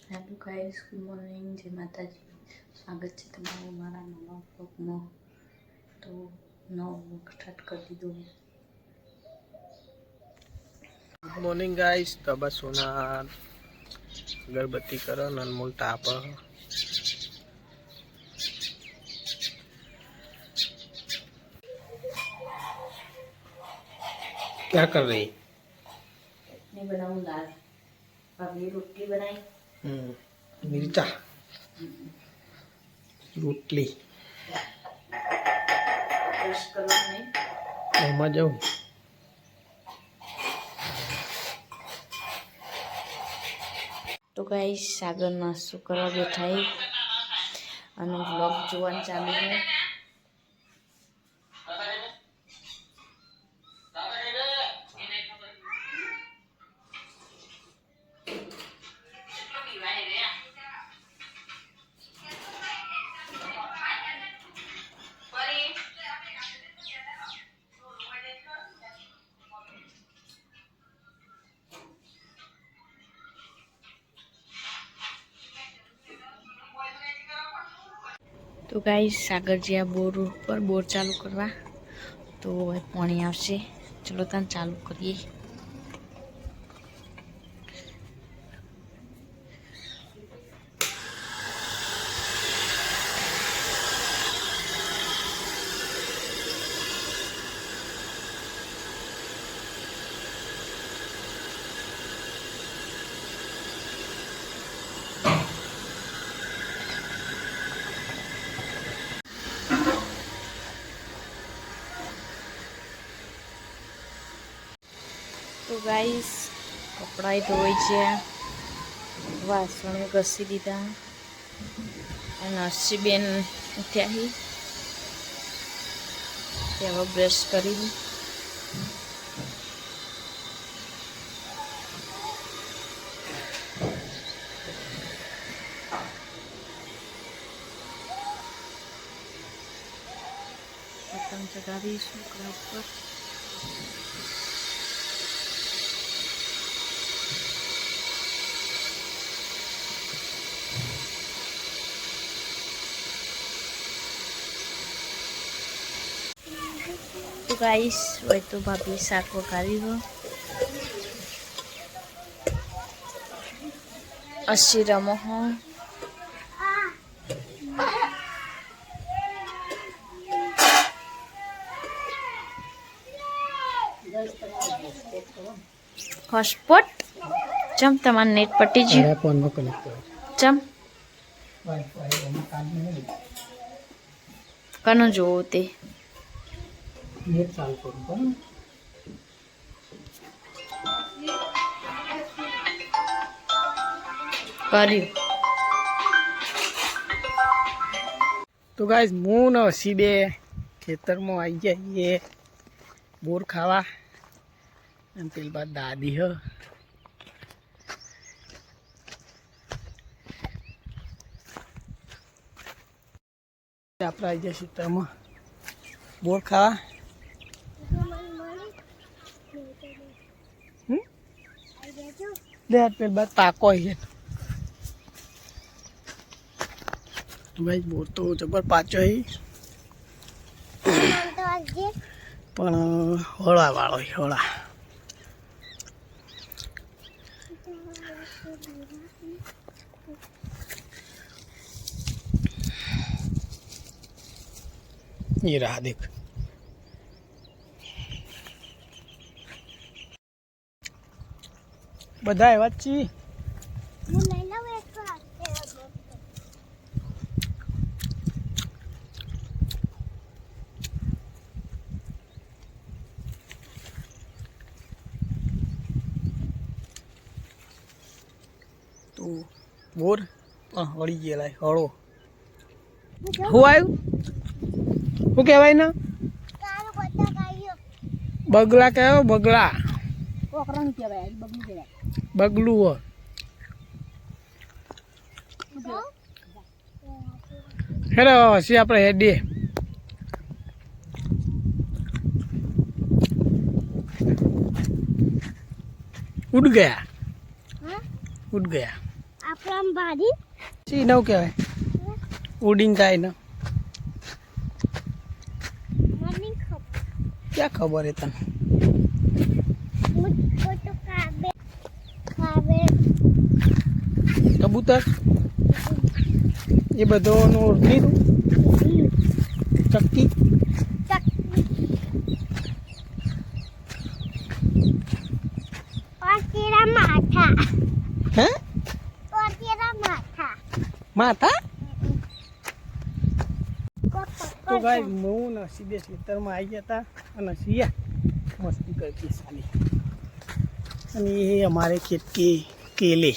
Hello guys, good morning, જય માતાજી. સ્વાગત છે તમારું મારા નવા બ્લોગમાં. તો નવો બ્લોગ સ્ટાર્ટ કરી દીધો. Good morning guys. तो बस सोना अगरबत्ती करो अनमोल ताप क्या कर रही? नहीं बनाऊँ दाल, अभी रोटी बनाई। मिर्चा रोटली ब्रश करवा नहीं एमा जाऊँ। तो गाइस सागर नास्तो करवा बैठा है અને બ્લોગ જોવાનું ચાલુ છે। तो गाइस सागर जी आ बोर पर बोर चालू करवा तो पानी आवशे। चलो तने चालू करिए। तो गाइस कपड़ा धोई है, वासण घसी दीधा और हर्षीबेन उठ्या ही हवे ब्रश करी। पतंग चगावी छोकरा ऊपर। तो गाइस वही तो भाभी शाक वगाड़ी हो। अस्सी रमो हो हॉटस्पॉट चम तमार नेट पटी जी चम कनो जो ते नेट चालू करूं કર્યું। तो गाइस હું ને હસીબે ખેતરમાં આવી જઈએ બોર ખાવા અને પેલી બાદ દાદી હ આપણે આવી જઈએ ખેતરમાં બોર ખાવા। લે પેલી બાદ પાકો છે। भाई बोर तो जबर पाचो है पण होळा वाळो होळा ये रहा देख। બધા એવા જ છીએ। तो बोर वળી ગયેલા હળો હું આવ્યું શું કહેવાય ને બગલા કહેવાય બગલા બગલું હો હેડો હસી આપણે હેડીએ। उड़ गया उड़ गया આપણા ભાજી સી નવ કહેવાય ઉડીને જાય ને મને ખબર ક્યાં ખબર હે તને મુझको तो खावे खावे કબૂતર એ બધોનું ઓળખી તું ચક્કી और तेरा माथा હે और तेरा माथा માથા को તો पकड़ ગાય હું ને સીધે ખેતરમાં આવી ગયા હતા અને સિયા મસ્તી કરતી સાલી અને એ અમારે ખેત के केले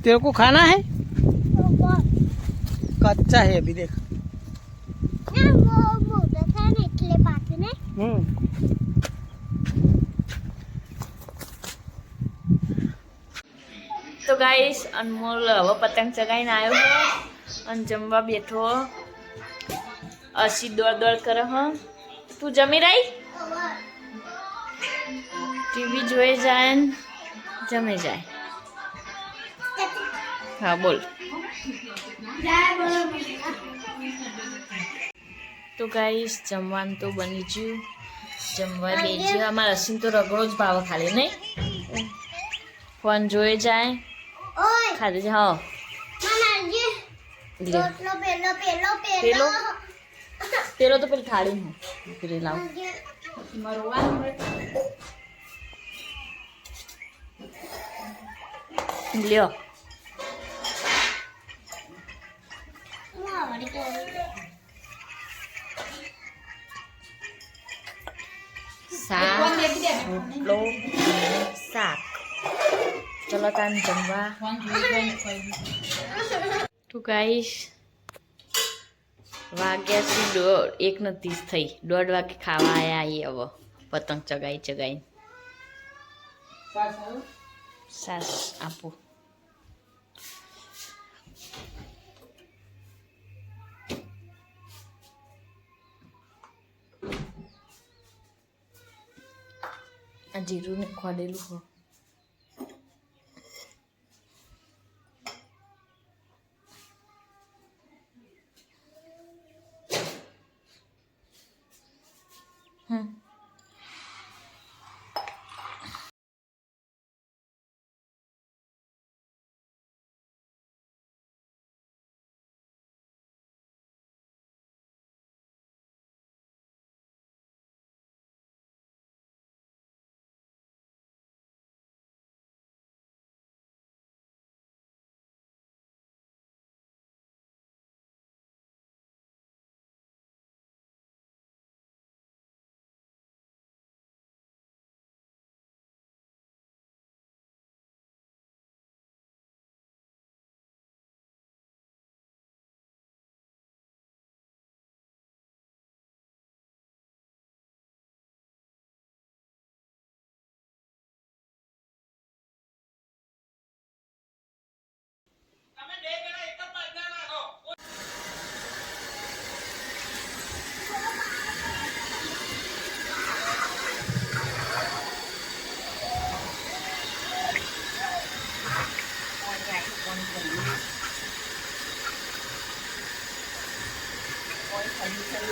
तेरे को खाना है तो वो कच्चा है अभी देख ना वो मोटा था ना इतने बाकी ने તો ગાઈસ અનમોલ હવે પતંગ ચગાવીને આવ્યો હો અને જમવા બેઠો અસી દોડ કરે હો તું જમી રહી ટીવી જોઈ જાય ને જમી જાય હા બોલ તો ગાઈસ જમવાનું તો બની ગયું જમવા બેસી અમારા અસીને તો રગડો જ ભાવ ખાલી નહીં ફોન જોઈ જાય ओए ખાધે છે હા मना ये લે पेलो पेलो पेलो પેલો પેલો તો પેલી થાળી હું પેલી લાવ લ્યો શાક રોટલો અને શાક ચલો તાન જમવા તો ગાઈશ વાગ્યા છે 1:30 થઈ 1:30 વાગે ખાવા આવ્યા હવે પતંગ ચગાઈ સાસ આપો આ જીરું ને ખોડેલું હો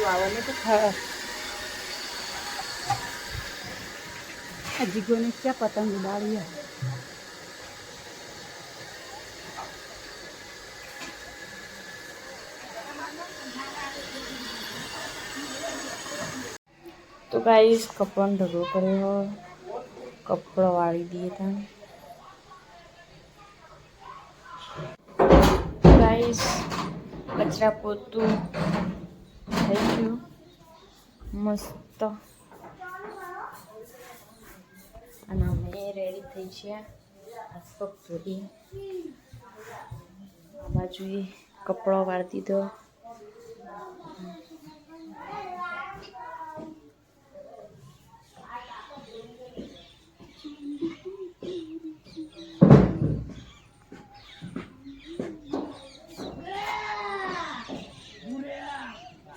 આવને તો જીગોને ક્યાં પતંગ ઉડાડી તો ગાઈસ કપડાનો ઢગલો કર્યો કપડો વાળી દઈએ ત્યાં ગાઈસ કચરા પોતું થઈ ગયું મસ્ત અને અમે રેડી થઈ છીએ હાથ પગ ધોઈ આ બાજુએ કપડો વાળી દીધો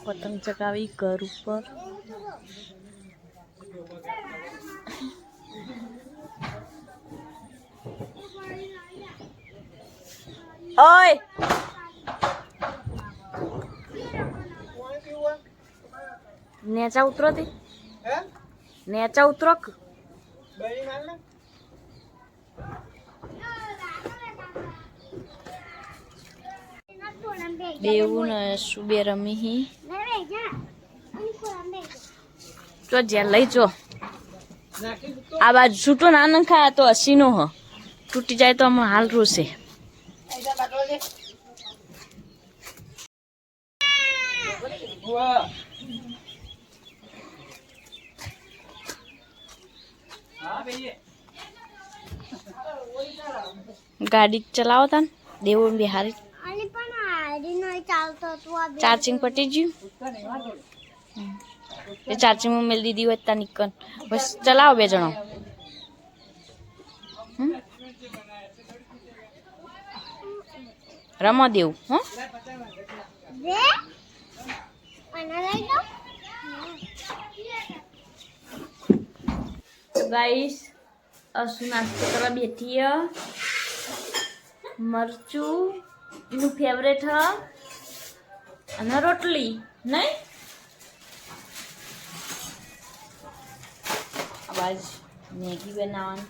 પતંગ ચગાવી ઘર ઉપર ઓય નેચા ઉતરો તે નેચા ઉતરો દેવું ને સુબે રમી તો જ્યાં લઈ જો આ બાજુ છૂટો ના નખાય તો 80 નો હ તૂટી જાય તો અમે હાલ રોશે ગાડી ચલાવો તા દેવું બિહારી ચાર્જિંગ પટી ગયું એ ચાર્જિંગ માં મેલ દીધી હોય ત્યાં નીકળ બસ ચલાવો બે જણો રમો દેવું હો ગાઈસ અસુ નાસ્તો કરવા બેઠી મરચું એનું ફેવરેટ હ અને રોટલી નહીં આજ મેગી બનાવવાની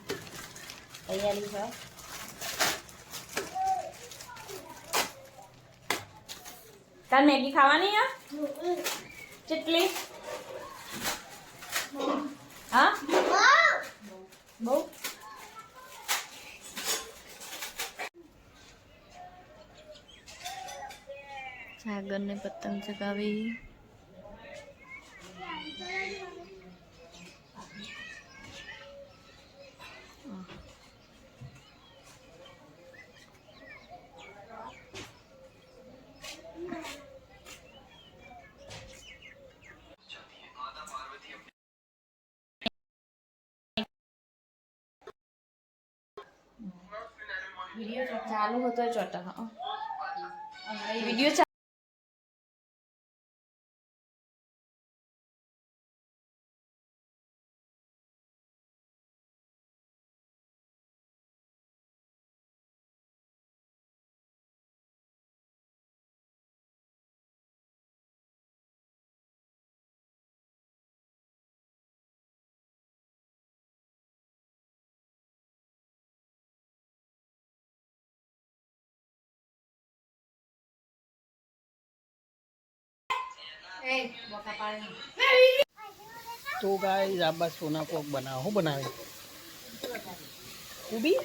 તૈયારી છે તાર મેગી ખાવાની હે કેટલી હા બહુ સાગર ને પતંગ ચગાવી વિડિયો ચાલુ હતો ચોટા હા વિડિયો તો ગાઈસ આ બસ સોના કોક બનાવો હું બનાવે કુબી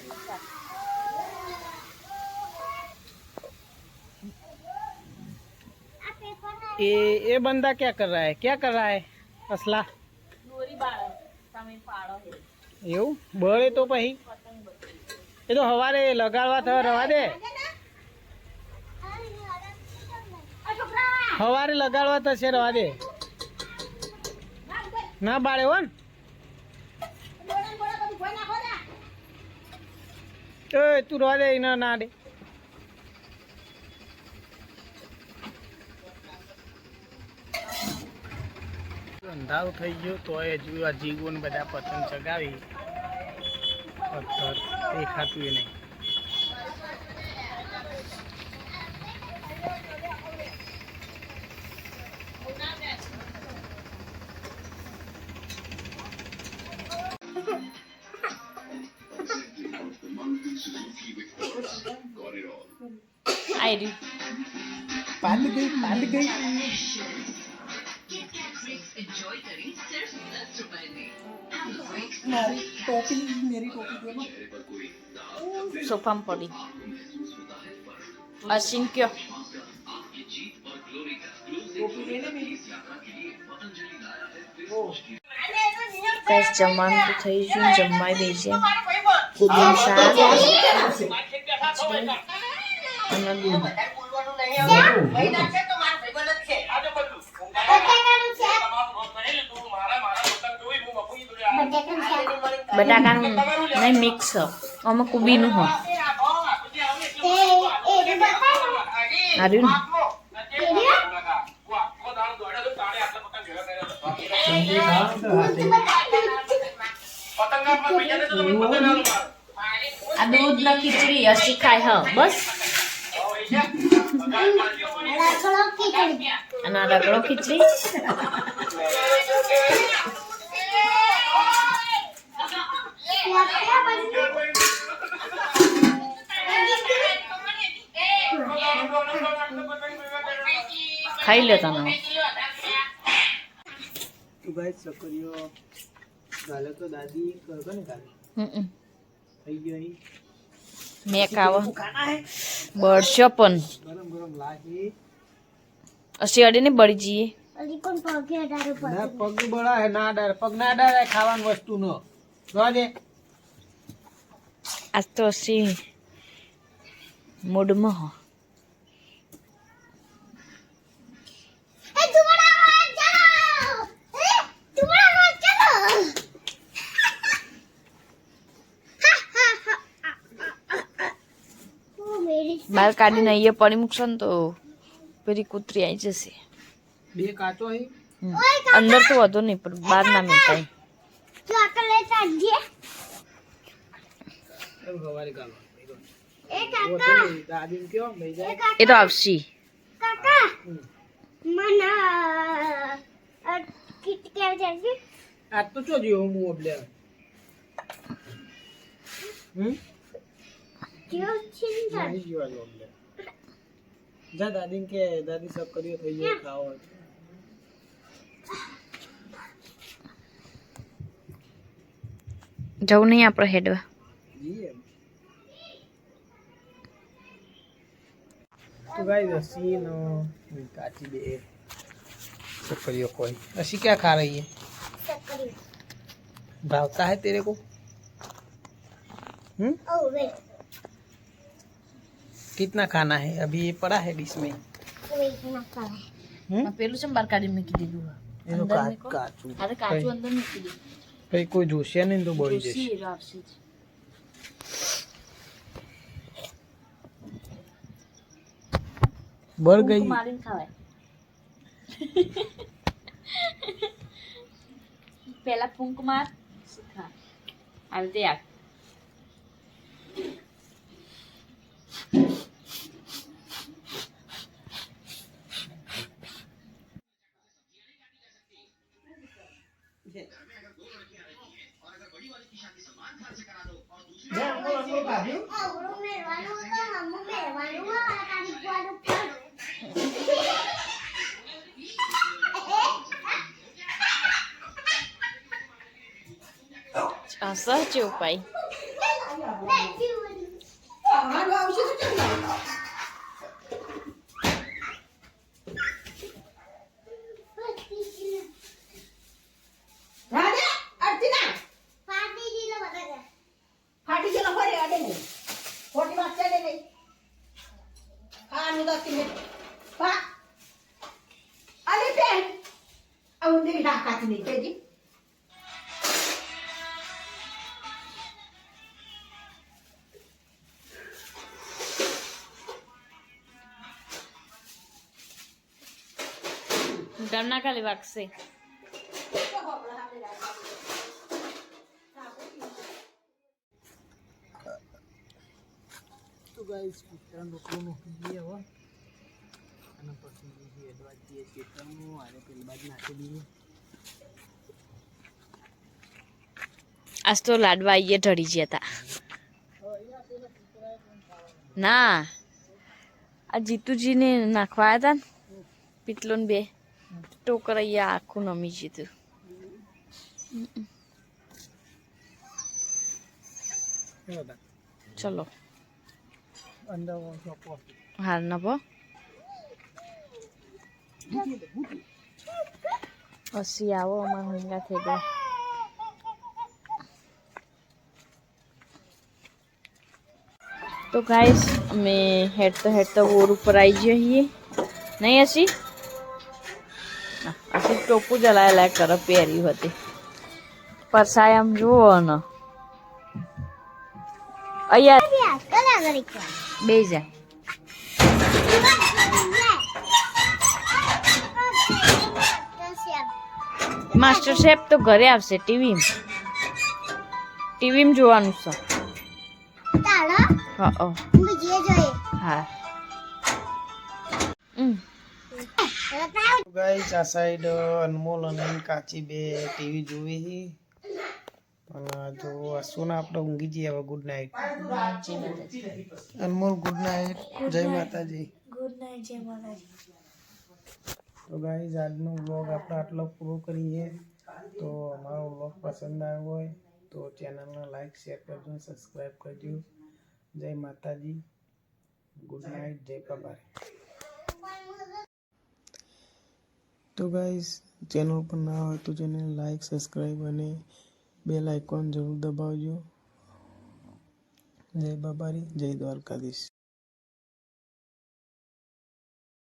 ये बंदा क्या कर रहा है असला એવું બળે તો પછી એ તો હવારે લગાડવા થવા રવા દે હવારે લગાડવા થશે રવા દે ના બાળે હો ને તું રવા દે ના ના દે અંધારું થઈ ગયું તો હજુ આ જીવોને બધા પતંગ ચગાવી પથ્થર દેખાતું એ નહીં आई पाल गई मेरी टोपी सोफा में पड़ी अश्विन क्यों કઈ જમવાનું તો થઈ ગયું જમવાય બેસે કોબીનું શાક અને દૂધ બટાકાનું નહીં મિક્સ આમાં કોબીનું હોય આવ્યું આ દૂધ ને ખીચડી હસી ખાય હ બસ રગડો ખીચડી. અને આ રગડો ખીચડી ખાઈ લે તને તો ગાઈસ છોકરીઓ ગાલે તો દાદી કરતો ને ગાલે થઈ ગયો અહીં મેં ખાવા બળશો પણ ગરમ ગરમ લાગી અસી અડે ને બળી જઈએ હજી કોણ પગે અડાડે ના પગ બળા હે ના ડર પગ ના ડર ખાવાની વસ્તુ નો જો દે આજ તો અસી મૂડમાં હો એ તુમડા જાઓ એ તુમડા જાઓ ઓ મેરી બહાર કાઢીને અહીંયા પડી મૂકશો ને તો પેલી કૂતરી આવી જશે બે કાચો હે અંદર તો વધુ નહીં પણ બહાર ના મેટાય ચોકલેટ આજી એમ હવારે ગાલો એ કાકા દાદી ને કયો લઈ જાય એ તો આવશે કાકા મના કિટ કે જશે આજ તો ચો જીવો હું ઓબલે જીઓ ચિંતા નહીં જીવા જો ઓબલે જા દાદી ને કે દાદી સબ કર્યો થઈ ગયો ખાવો જવું નહીં આપણે હેડવા જી तो गाइस असी नो काची दे छकरियों कोई असी क्या खा रही है सकरी भावता है तेरे को ओ वेट कितना खाना है अभी ये पड़ा है डिश में वेट ना करे પેલું છે બહાર કાઢી મૂકી દીધું ये तो काचू અરે કાચું અંદર મૂકી દીધું कहीं कोई जोशिया नहीं तो बड़ी जैसे સી આવશે बढ़ गई મારીને ખવાય પેલા ફૂંક માર ખા આવી તે આપ આવડો મેરવાનું તો હમુ મેરવાનું આ તારી ગોડું પર આ સહજ ઉપાય ઘરના ખાલી વાગશે तो गाइस कुतरा लोको नो पीए हो અને પછી બીજી અડવાજી ખેતરનું આને પેલી બાજુ નાખી દીધું આજ તો લાડવા આઈએ ઢળી ગયા હતા ના આ જીતુજીને નાખવા આવ્યા હતા ને પીટલો ને બે ટોકર અહીંયા આખું નમી જીતું ચલો અંદર ચોપો હાર નભો પછી આવો અમારા હંગા થઈ ગયા તો ગાઈસ અમે હેડતા બોર ઉપર આવી જઈએ નહીં હસી હસી ટોપું જલાયેલા કરે પહેર્યું હતી પરસાય આમ જુઓ ને અહીંયા બે જાય માસ્ટર શેફ તો ઘરે આવશે ટીવીમાં જોવાનું છે હા હા ગાઈસ આ સાઈડ અનમોલ અને કાચી બે ટીવી જોવી હી અને જો અસુના આપણે ઊંઘી જઈએ હવે ગુડ નાઇટ. અનમોલ ગુડ નાઇટ. જય માતાજી. ગુડ નાઇટ, જય માતાજી. તો ગાઈસ આજનો વ્લોગ આપણે આટલો પૂરો કરીએ. તો અમારો વ્લોગ પસંદ આવ્યો હોય તો ચેનલને લાઈક શેર કરજો, સબસ્ક્રાઈબ કરજો. જય માતાજી. Good night. જય બાબારી. તો ગાઈસ ચેનલ પર ના હોય તો ચેનલ લાઈક સબસ્ક્રાઈબ અને બેલ આઇકોન જરૂર દબાવજો. જય બાબારી. જય દ્વારકાધીશ.